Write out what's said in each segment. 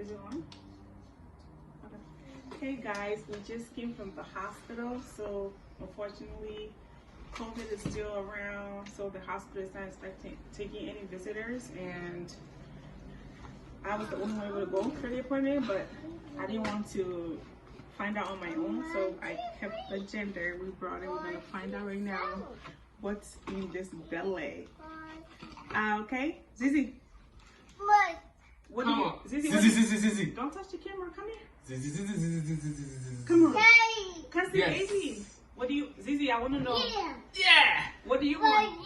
Is it on? Okay, guys, we just came from the hospital, so unfortunately, COVID is still around, so the hospital is not expecting taking any visitors, and I was the only one able to go for the appointment, but I didn't want to find out on my own, so I kept the gender. We brought it. We're gonna find out right now what's in this belly. Okay, Zizi. What do you, Zizi, don't touch the camera. Come here. Come on. Come see baby. What do you, Zizi? I want to know. Yeah. What do you want?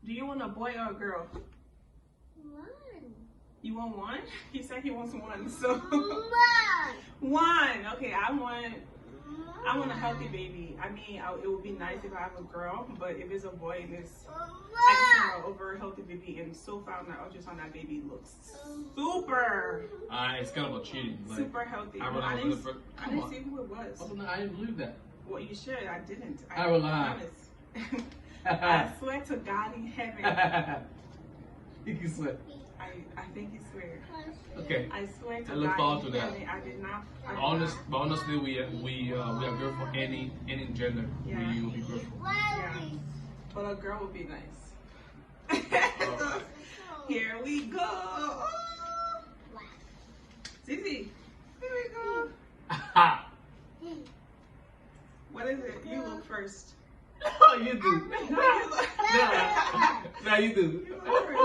Do you want a boy or a girl? You want one? He said he wants one. So one. Okay, I want a healthy baby. I mean, it would be nice if I have a girl, but if it's a boy and it's, I just want an over healthy baby. And so far, on that ultrasound, that baby looks super. It's kind of a cheating. Like, super healthy. I didn't see who it was. I didn't believe that. Well, you should. I didn't. I will lie. I swear to God in heaven. You can swear. I think he swear. Okay. I swear to I look God forward to in that. heaven, I did not. But honestly, we are grateful for any gender. Yeah. We will be grateful. Yeah. But a girl would be nice. So, here we go. Oh. Zizi, here we go. What is it? You look first. Oh, you do. No, you look. No, you do. You look first.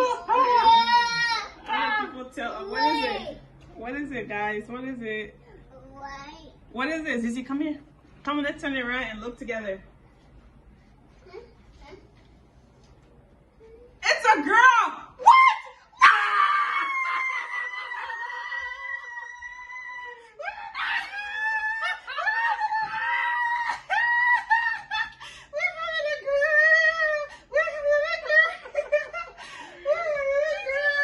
I people tell. What is it? What is it, guys? What is it? What is it? Zizi, come here. Come on, let's turn it around and look together. It's a girl! What? We're having a girl! We're having a girl! We're having a girl!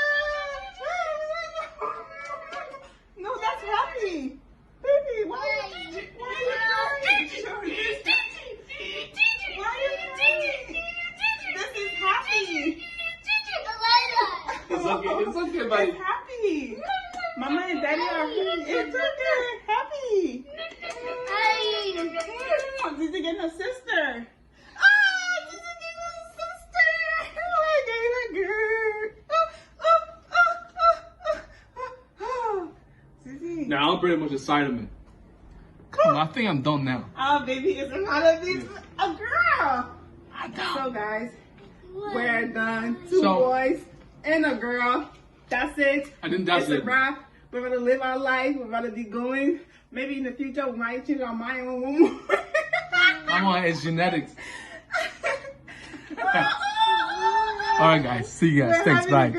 No, that's happy! Baby, why are you crying? Why are you crying? This is happy! It's okay, buddy. It's happy! Mama and Daddy are happy. It's okay, happy! Zizi getting a sister! Oh, Zizi getting a sister! Oh, I getting a girl! Zizi. Now I'm pretty much excited, man. Come on, I think I'm done now. Oh, baby, it's another a girl! So, guys, we're done. Two boys and a girl. That's it. I think that's it's a wrap. We're gonna live our life. We're gonna be going. Maybe in the future we might change our mind on one more. Come on, it's genetics. All right, guys. See you guys. Thanks. Bye.